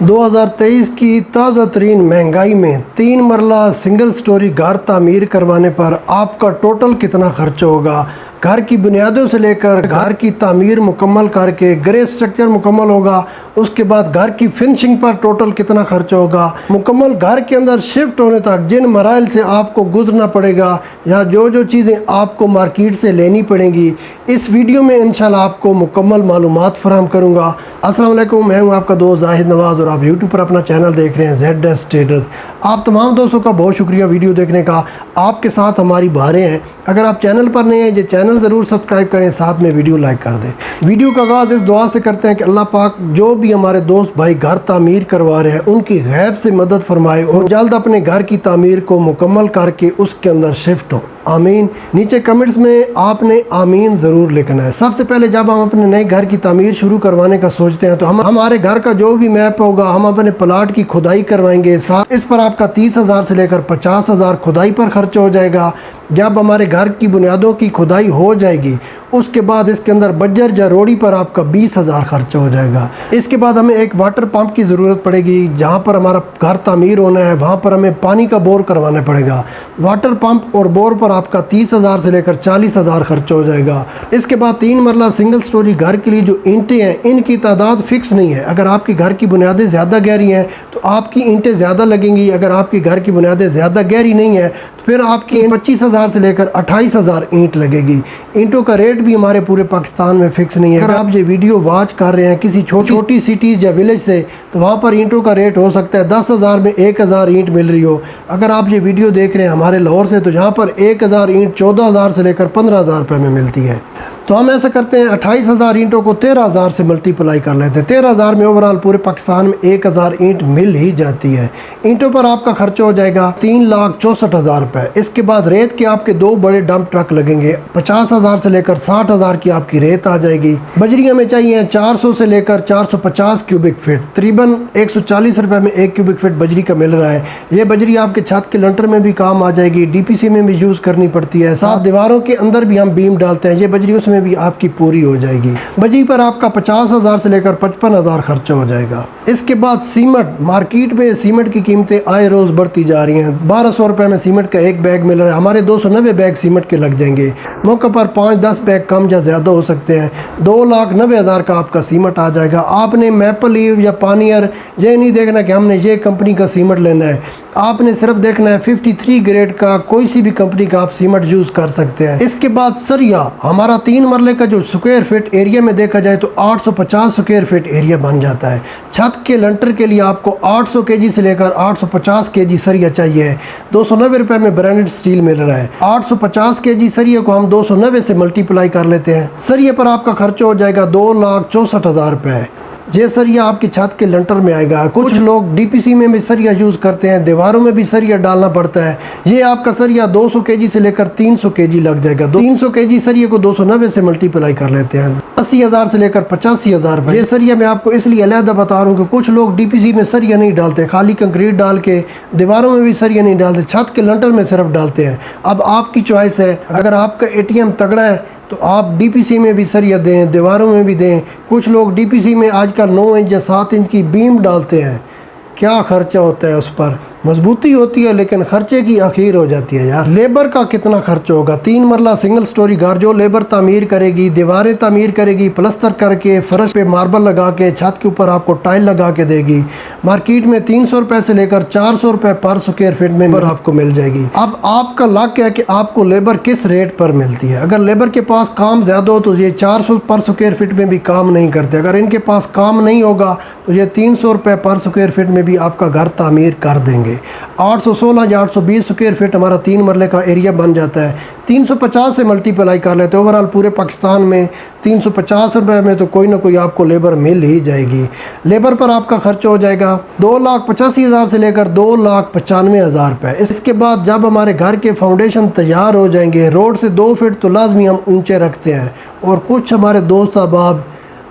2023 की ताज़ा तरीन महंगाई में 3 मरला सिंगल स्टोरी घर तामीर करवाने पर आपका टोटल कितना खर्च होगा। घर की बुनियादों से लेकर घर की तामीर मुकम्मल करके ग्रे स्ट्रक्चर मुकम्मल होगा, उसके बाद घर की फिनिशिंग पर टोटल कितना खर्च होगा, मुकम्मल घर के अंदर शिफ्ट होने तक जिन मराइल से आपको गुजरना पड़ेगा या जो चीज़ें आपको मार्केट से लेनी पड़ेंगी, इस वीडियो में इंशाल्लाह आपको मुकम्मल मालूमात फराहम करूँगा। अस्सलाम वालेकुम, मैं हूँ आपका दोस्त जाहिद नवाज़ और आप यूट्यूब पर अपना चैनल देख रहे हैं ZS ट्रेडर्स। आप तमाम दोस्तों का बहुत शुक्रिया वीडियो देखने का। आपके साथ हमारी बहारें हैं। अगर आप चैनल पर नए हैं, ये चैनल ज़रूर सब्सक्राइब करें, साथ में वीडियो लाइक कर दें। वीडियो का आगाज़ इस दुआ से करते हैं कि अल्लाह पाक जो भी हमारे दोस्त भाई घर तामीर करवा रहे हैं उनकी गैब से मदद फरमाए और जल्द अपने घर की तामीर को मुकम्मल करके उसके अंदर शिफ्ट हो, आमीन। नीचे कमेंट्स में आपने आमीन ज़रूर लिखना है। सबसे पहले जब हम अपने नए घर की तामीर शुरू करवाने का सोचते हैं तो हम हमारे घर का जो भी मैप होगा हम अपने प्लाट की खुदाई करवाएंगे। साथ इस पर आपका 30,000 से लेकर 50,000 खुदाई पर खर्च हो जाएगा। जब हमारे घर की बुनियादों की खुदाई हो जाएगी उसके बाद इसके अंदर बज्जर या रोड़ी पर आपका 20,000 खर्च हो जाएगा। इसके बाद हमें एक वाटर पंप की ज़रूरत पड़ेगी। जहाँ पर हमारा घर तामीर होना है वहाँ पर हमें पानी का बोर करवाना पड़ेगा। वाटर पंप और बोर पर आपका 30,000 से लेकर 40,000 खर्च हो जाएगा। इसके बाद 3 मरला सिंगल स्टोरी घर के लिए जो ईंटें हैं इनकी तादाद फिक्स नहीं है। अगर आपकी घर की बुनियादें ज़्यादा गहरी हैं तो आपकी ईंटें ज़्यादा लगेंगी। अगर आपकी घर की बुनियादें ज़्यादा गहरी नहीं है तो फिर आपकी 25,000 से लेकर 28,000 ईंट लगेगी। ईंटों का रेट भी हमारे पूरे पाकिस्तान में फिक्स नहीं है। अगर आप ये वीडियो वॉच कर रहे हैं किसी छोटी सिटीज़ या विलेज से तो वहाँ पर ईंटों का रेट हो सकता है 10,000 में 1,000 ईंट मिल रही हो। अगर आप ये वीडियो देख रहे हैं हमारे लाहौर से तो यहाँ पर 1,000 ईंट 14,000 से लेकर 15,000 रुपये में मिलती है। तो हम ऐसा करते हैं 28,000 ईंटों को 13,000 से मल्टीप्लाई कर लेते हैं। 13,000 में ओवरऑल पूरे पाकिस्तान में 1,000 ईंट मिल ही जाती है। ईंटों पर आपका खर्च हो जाएगा 3,64,000 रुपये। इसके बाद रेत के आपके 2 बड़े डंप ट्रक लगेंगे। 50,000 से लेकर 60,000 की आपकी रेत आ जाएगी। बजरी हमें चाहिए 400 से लेकर 450 क्यूबिक फीट। तकरीबन 140 रुपये में 1 क्यूबिक फीट बजरी का मिल रहा है। ये बजरी आपके छत के लंटर में भी काम आ जाएगी, DPC में भी यूज़ करनी पड़ती है। साथ दीवारों के अंदर भी हम बीम डालते हैं, ये बजरी उसमें भी आपकी पूरी हो जाएगी। बजरी पर आपका 50,000 से लेकर 55,000 खर्चा हो जाएगा। इसके बाद सीमेंट, मार्केट में सीमेंट की कीमतें आए रोज़ बढ़ती जा रही हैं। 1,200 रुपये में सीमेंट का एक बैग मिल रहा है। हमारे 290 बैग सीमेंट के लग जाएंगे। मौके पर 5-10 बैग कम या ज़्यादा हो सकते हैं। 2,90,000 का आपका सीमेंट आ जाएगा। आपने मैपल लीव या पानियर ये नहीं देखना कि हमने ये कंपनी का सीमेंट लेना है। आपने सिर्फ देखना है 53 ग्रेड का कोई सी भी कंपनी का आप सीमेंट यूज़ कर सकते हैं। इसके बाद सरिया, हमारा 3 मरले का जो स्क्वायर फीट एरिया में देखा जाए तो 850 स्क्वायर फीट एरिया बन जाता है। छत के लंटर के लिए आपको 800 kg से लेकर 850 kg सरिया चाहिए। 290 रुपये में ब्रांडेड स्टील मिल रहा है। 850 kg सरिया को हम 290 से मल्टीप्लाई कर लेते हैं। सरिया पर आपका खर्च हो जाएगा 2,64,000 रुपये। ये सरिया आपकी छत के लंटर में आएगा। कुछ लोग DPC में भी सरिया यूज़ करते हैं, दीवारों में भी सरिया डालना पड़ता है। ये आपका सरिया 200 kg से लेकर 300 kg लग जाएगा। 300 kg सरिया को 290 से मल्टीप्लाई कर लेते हैं। 80,000 से लेकर 85,000 रुपये। ये सरिया मैं आपको इसलिए अलहदा बता रहा हूँ कि कुछ लोग DPC में सरिया नहीं डालते, खाली कंक्रीट डाल के दीवारों में भी सरिया नहीं डालते, छत के लंटर में सिर्फ डालते हैं। अब आपकी चॉइस है। अगर आपका ATM तगड़ा है तो आप DPC में भी सरिया दें, दीवारों में भी दें। कुछ लोग DPC में आजकल 9 इंच या 7 इंच की बीम डालते हैं। क्या खर्चा होता है, उस पर मजबूती होती है लेकिन खर्चे की आखिर हो जाती है यार। लेबर का कितना खर्च होगा। 3 मरला सिंगल स्टोरी घर जो लेबर तामीर करेगी, दीवारें तामीर करेगी, प्लस्तर करके फर्श पे मार्बल लगा के छत के ऊपर आपको टाइल लगा के देगी, मार्केट में 300 रुपये से लेकर 400 रुपये पर स्क्वायर फीट में आपको मिल जाएगी। अब आपका लक है कि आपको लेबर किस रेट पर मिलती है। अगर लेबर के पास काम ज़्यादा हो तो ये 400 पर स्क्वायर फीट में भी काम नहीं करते। अगर इनके पास काम नहीं होगा तो ये 300 रुपये पर स्क्वायर फीट में भी आपका घर तामीर कर देंगे। 816 या 820 स्क्वायर फीट हमारा 3 मरले का एरिया बन जाता है। 350 से मल्टीप्लाई कर लेते हैं। ओवरऑल पूरे पाकिस्तान में 350 रुपये में तो कोई ना कोई आपको लेबर मिल ही जाएगी। लेबर पर आपका खर्च हो जाएगा 2,85,000 से लेकर 2,95,000 रुपये। इसके बाद जब हमारे घर के फाउंडेशन तैयार हो जाएंगे, रोड से 2 फीट तो लाजमी हम ऊंचे रखते हैं और कुछ हमारे दोस्त अहबाब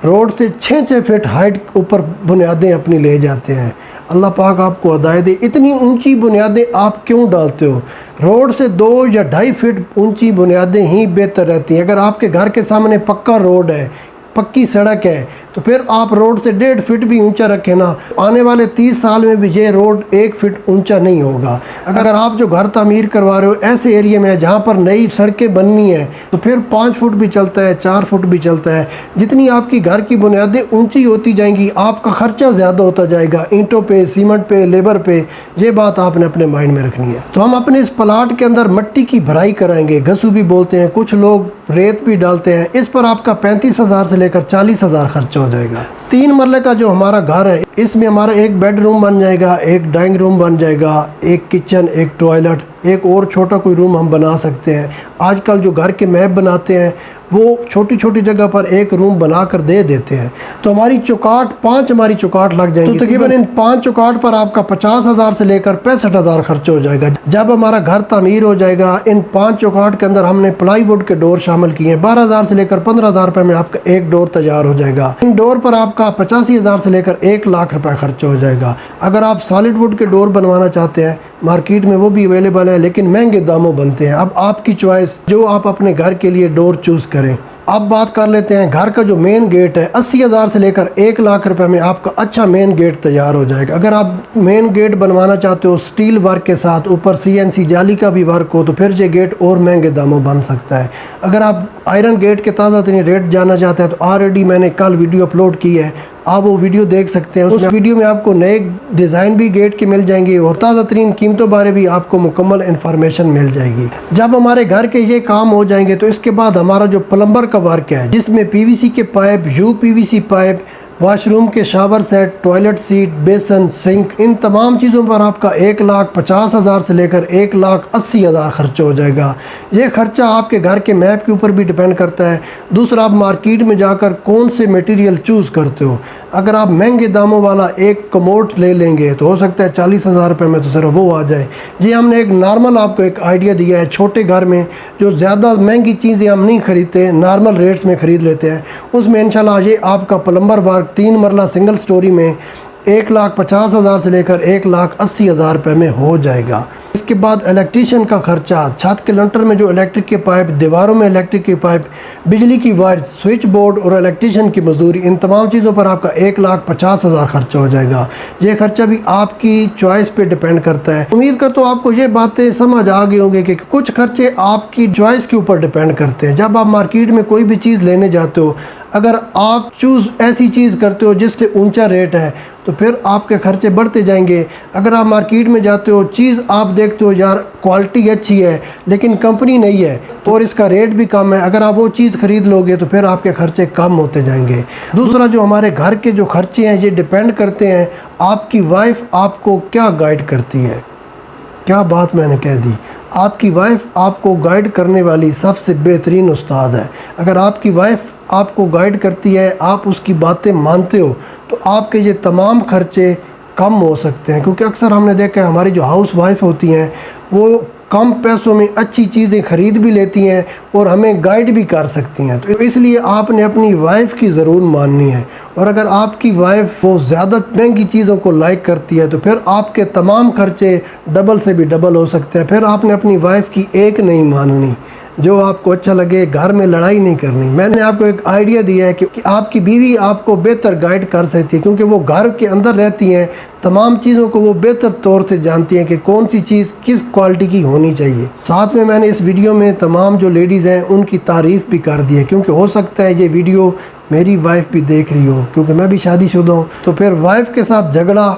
रोड से 6-6 फीट हाइट ऊपर बुनियादें अपनी ले जाते हैं। अल्लाह पाक आपको हिदायत दे। इतनी ऊंची बुनियादें आप क्यों डालते हो। रोड से 2 या 2.5 फीट ऊंची बुनियादें ही बेहतर रहती हैं। अगर आपके घर के सामने पक्का रोड है, पक्की सड़क है, तो फिर आप रोड से 1.5 फीट भी ऊंचा रखें ना, आने वाले 30 साल में भी ये रोड 1 फीट ऊंचा नहीं होगा। अगर आप जो घर तामीर करवा रहे हो ऐसे एरिया में जहाँ पर नई सड़कें बननी है तो फिर 5 फुट भी चलता है, 4 फुट भी चलता है। जितनी आपकी घर की बुनियादें ऊंची होती जाएंगी आपका खर्चा ज़्यादा होता जाएगा, ईंटों पे, सीमेंट पे, लेबर पे। ये बात आपने अपने माइंड में रखनी है। तो हम अपने इस प्लाट के अंदर मिट्टी की भराई कराएंगे, घसू भी बोलते हैं, कुछ लोग रेत भी डालते हैं। इस पर आपका 35,000 से लेकर 40,000 खर्चा हो जाएगा। 3 मरले का जो हमारा घर है इसमें हमारा एक बेडरूम बन जाएगा, एक डाइनिंग रूम बन जाएगा, एक किचन, एक टॉयलेट, एक और छोटा कोई रूम हम बना सकते हैं। आजकल जो घर के मैप बनाते हैं वो छोटी छोटी जगह पर एक रूम बनाकर दे देते हैं। तो हमारी चौकाट 5 हमारी चौकाट लग जाएंगी। तो तकरीबन इन 5 चौकाट पर आपका 50,000 से लेकर 65,000 खर्च हो जाएगा। जब हमारा घर तामीर हो जाएगा इन 5 चौकाट के अंदर हमने प्लाईवुड के डोर शामिल किए हैं। 12,000 से लेकर 15,000 रुपये में आपका एक डोर तैयार हो जाएगा। इन डोर पर आपका 85,000 से लेकर 1 लाख रुपये खर्च हो जाएगा। अगर आप सॉलिड वुड के डोर बनवाना चाहते हैं मार्केट में वो भी अवेलेबल है, लेकिन महंगे दामों बनते हैं। अब आपकी चॉइस जो आप अपने घर के लिए डोर चूज़ करें। अब बात कर लेते हैं घर का जो मेन गेट है। 80,000 से लेकर 1 लाख रुपए में आपका अच्छा मेन गेट तैयार हो जाएगा। अगर आप मेन गेट बनवाना चाहते हो स्टील वर्क के साथ, ऊपर CNC जाली का भी वर्क हो, तो फिर ये गेट और महंगे दामों बन सकता है। अगर आप आयरन गेट के ताज़ा तरीन रेट जानना चाहते हैं तो ऑलरेडी मैंने कल वीडियो अपलोड की है, आप वो वीडियो देख सकते हैं। उस वीडियो में आपको नए डिज़ाइन भी गेट के मिल जाएंगे और ताज़ा तरीन कीमतों बारे भी आपको मुकम्मल इन्फॉर्मेशन मिल जाएगी। जब हमारे घर के ये काम हो जाएंगे तो इसके बाद हमारा जो प्लम्बर का वर्क है जिसमें PVC के पाइप, UPVC पाइप, वॉशरूम के शावर सेट, टॉयलेट सीट, बेसन, सिंक, इन तमाम चीज़ों पर आपका 1,50,000 से लेकर 1,80,000 खर्चा हो जाएगा। ये खर्चा आपके घर के मैप के ऊपर भी डिपेंड करता है। दूसरा, आप मार्केट में जाकर कौन से मटेरियल चूज़ करते हो। अगर आप महंगे दामों वाला एक कमोड ले लेंगे तो हो सकता है 40,000 रुपये में तो सिर्फ वो आ जाए। जी हमने एक नॉर्मल आपको एक आइडिया दिया है छोटे घर में जो ज़्यादा महंगी चीज़ें हम नहीं खरीदते, नॉर्मल रेट्स में ख़रीद लेते हैं। उसमें इंशाल्लाह ये आपका प्लम्बर वर्क 3 मरला सिंगल स्टोरी में 1,50,000 से लेकर 1,80,000 रुपये में हो जाएगा। इसके बाद इलेक्ट्रीशियन का खर्चा, छत के लंटर में जो इलेक्ट्रिक के पाइप, दीवारों में इलेक्ट्रिक के पाइप, बिजली की वायर, स्विच बोर्ड और इलेक्ट्रीशियन की मजदूरी, इन तमाम चीज़ों पर आपका 1,50,000 खर्चा हो जाएगा। ये खर्चा भी आपकी चॉइस पे डिपेंड करता है। उम्मीद करता हूँ आपको ये बातें समझ आ गई होंगी कि कुछ खर्चे आपकी चॉइस के ऊपर डिपेंड करते हैं। जब आप मार्केट में कोई भी चीज़ लेने जाते हो, अगर आप चूज़ ऐसी चीज़ करते हो जिससे ऊंचा रेट है तो फिर आपके खर्चे बढ़ते जाएंगे। अगर आप मार्केट में जाते हो, चीज़ आप देखते हो यार क्वालिटी अच्छी है लेकिन कंपनी नहीं है और इसका रेट भी कम है, अगर आप वो चीज़ ख़रीद लोगे तो फिर आपके खर्चे कम होते जाएंगे। दूसरा, जो हमारे घर के जो खर्चे हैं ये डिपेंड करते हैं आपकी वाइफ आपको क्या गाइड करती है। क्या बात मैंने कह दी, आपकी वाइफ आपको गाइड करने वाली सबसे बेहतरीन उस्ताद है। अगर आपकी वाइफ आपको गाइड करती है, आप उसकी बातें मानते हो तो आपके ये तमाम खर्चे कम हो सकते हैं। क्योंकि अक्सर हमने देखा है हमारी जो हाउस वाइफ होती हैं वो कम पैसों में अच्छी चीज़ें ख़रीद भी लेती हैं और हमें गाइड भी कर सकती हैं। तो इसलिए आपने अपनी वाइफ की ज़रूर माननी है। और अगर आपकी वाइफ वो ज़्यादा महंगी चीज़ों को लाइक करती है तो फिर आपके तमाम खर्चे डबल से भी डबल हो सकते हैं। फिर आपने अपनी वाइफ की एक नहीं माननी, जो आपको अच्छा लगे, घर में लड़ाई नहीं करनी। मैंने आपको एक आइडिया दिया है कि आपकी बीवी आपको बेहतर गाइड कर सकती है क्योंकि वो घर के अंदर रहती हैं, तमाम चीज़ों को वो बेहतर तौर से जानती हैं कि कौन सी चीज़ किस क्वालिटी की होनी चाहिए। साथ में मैंने इस वीडियो में तमाम जो लेडीज़ हैं उनकी तारीफ़ भी कर दी है क्योंकि हो सकता है ये वीडियो मेरी वाइफ भी देख रही हो, क्योंकि मैं भी शादीशुदा हूँ, तो फिर वाइफ के साथ झगड़ा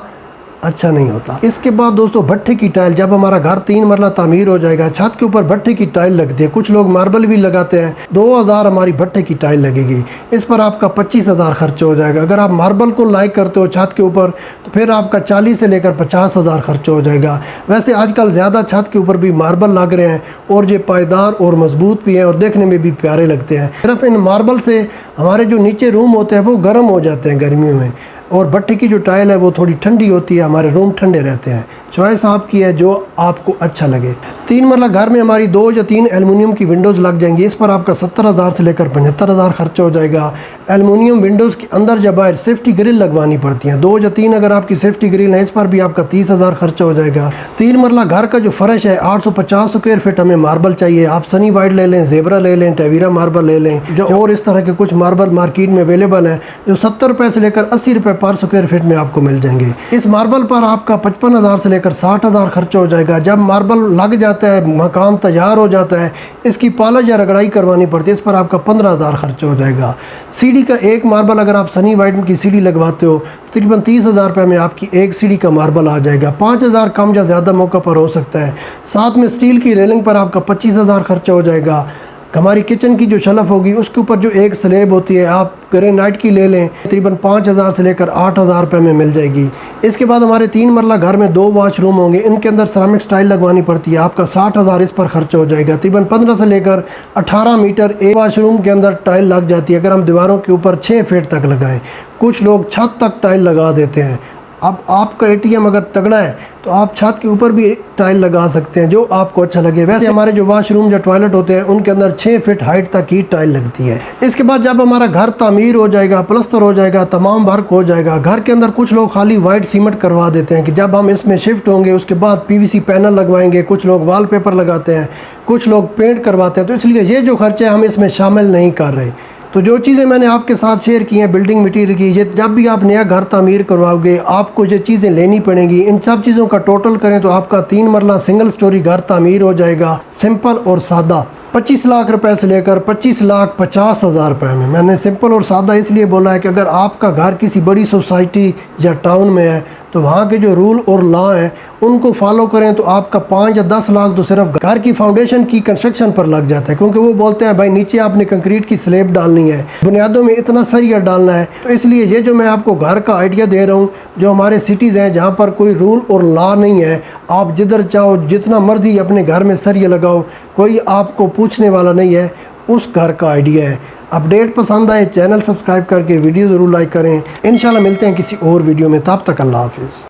अच्छा नहीं होता। इसके बाद दोस्तों भट्ठे की टाइल, जब हमारा घर 3 मरला तामीर हो जाएगा, छत के ऊपर भट्ठे की टाइल लगती है, कुछ लोग मार्बल भी लगाते हैं। 2,000 हमारी भट्ठे की टाइल लगेगी, इस पर आपका 25,000 खर्च हो जाएगा। अगर आप मार्बल को लाइक करते हो छत के ऊपर तो फिर आपका 40 से लेकर 50,000 खर्च हो जाएगा। वैसे आजकल ज़्यादा छत के ऊपर भी मार्बल लग रहे हैं और ये पायदार और मजबूत भी हैं और देखने में भी प्यारे लगते हैं। सिर्फ इन मार्बल से हमारे जो नीचे रूम होते हैं वो गर्म हो जाते हैं गर्मियों में, और भट्टे की जो टाइल है वो थोड़ी ठंडी होती है, हमारे रूम ठंडे रहते हैं। चॉइस आपकी है जो आपको अच्छा लगे। 3 मरला घर में हमारी 2 या 3 एल्युमिनियम की विंडोज़ लग जाएंगी, इस पर आपका 70,000 से लेकर 75,000 खर्चा हो जाएगा। एल्युमिनियम विंडोज़ के अंदर जब बाहर सेफ्टी ग्रिल लगवानी पड़ती हैं, 2 या 3 अगर आपकी सेफ्टी ग्रिल है, इस पर भी आपका 30,000 खर्चा हो जाएगा। 3 मरला घर का जो फर्श है 850 स्क्वायर फीट हमें मार्बल चाहिए। आप सनी वाइट ले लें, जेबरा ले लें, टेवीरा मार्बल ले लें, जो और इस तरह के कुछ मार्बल मार्केट में अवेलेबल है जो 70 रुपये से लेकर 80 रुपये पर स्क्वायर फीट में आपको मिल जाएंगे। इस मार्बल पर आपका 55,000 से लेकर 60,000 खर्चा हो जाएगा। जब मार्बल लग जाता है, मकान तैयार हो जाता है, इसकी पॉलिश या रगड़ाई करवानी पड़ती है, इस पर आपका 15,000 खर्चा हो जाएगा। सीढ़ी का एक मार्बल अगर आप सनी वाइट की सीढ़ी लगवाते हो तो तकरीबन 30,000 रुपये में आपकी एक सीढ़ी का मार्बल आ जाएगा। 5,000 कम या ज़्यादा मौका पर हो सकता है। साथ में स्टील की रेलिंग पर आपका 25,000 खर्चा हो जाएगा। हमारी किचन की जो शलफ होगी उसके ऊपर जो एक स्लेब होती है आप ग्रेनाइट की ले लें, तकरीबन 5,000 से लेकर 8,000 रुपये में मिल जाएगी। इसके बाद हमारे 3 मरला घर में 2 वॉशरूम होंगे, इनके अंदर सेरामिक टाइल लगवानी पड़ती है, आपका 60,000 इस पर खर्चा हो जाएगा। तकरीबन 15 से लेकर 18 मीटर एक वॉशरूम के अंदर टाइल लग जाती है। अगर हम दीवारों के ऊपर 6 फीट तक लगाएं, कुछ लोग छत तक टाइल लगा देते हैं। अब आपका एटीएम अगर तगड़ा है तो आप छत के ऊपर भी टाइल लगा सकते हैं, जो आपको अच्छा लगे। वैसे हमारे जो वॉशरूम या टॉयलेट होते हैं उनके अंदर 6 फीट हाइट तक ही टाइल लगती है। इसके बाद जब हमारा घर तामीर हो जाएगा, प्लस्तर हो जाएगा, तमाम वर्क हो जाएगा, घर के अंदर कुछ लोग खाली वाइट सीमेंट करवा देते हैं कि जब हम इसमें शिफ्ट होंगे उसके बाद पीवीसी पैनल लगवाएंगे, कुछ लोग वॉलपेपर लगाते हैं, कुछ लोग पेंट करवाते हैं। तो इसलिए ये जो खर्चे हम इसमें शामिल नहीं कर रहे। तो जो चीज़ें मैंने आपके साथ शेयर की हैं बिल्डिंग मटेरियल की, ये जब भी आप नया घर तामीर करवाओगे आपको ये चीज़ें लेनी पड़ेंगी। इन सब चीज़ों का टोटल करें तो आपका 3 मरला सिंगल स्टोरी घर तामीर हो जाएगा, सिंपल और सादा, 25 लाख रुपए से लेकर 25,50,000 रुपये में। मैंने सिंपल और सादा इसलिए बोला है कि अगर आपका घर किसी बड़ी सोसाइटी या टाउन में है तो वहाँ के जो रूल और लॉ हैं उनको फॉलो करें तो आपका 5 या 10 लाख तो सिर्फ घर की फाउंडेशन की कंस्ट्रक्शन पर लग जाता है, क्योंकि वो बोलते हैं भाई नीचे आपने कंक्रीट की स्लेब डालनी है, बुनियादों में इतना सरिया डालना है। तो इसलिए ये जो मैं आपको घर का आइडिया दे रहा हूँ, जो हमारे सिटीज़ हैं जहाँ पर कोई रूल और लॉ नहीं है, आप जिधर चाहो जितना मर्जी अपने घर में सरिया लगाओ, कोई आपको पूछने वाला नहीं है, उस घर का आइडिया है। अपडेट पसंद आए चैनल सब्सक्राइब करके वीडियो ज़रूर लाइक करें। इंशाल्लाह मिलते हैं किसी और वीडियो में, तब तक अल्लाह हाफिज़।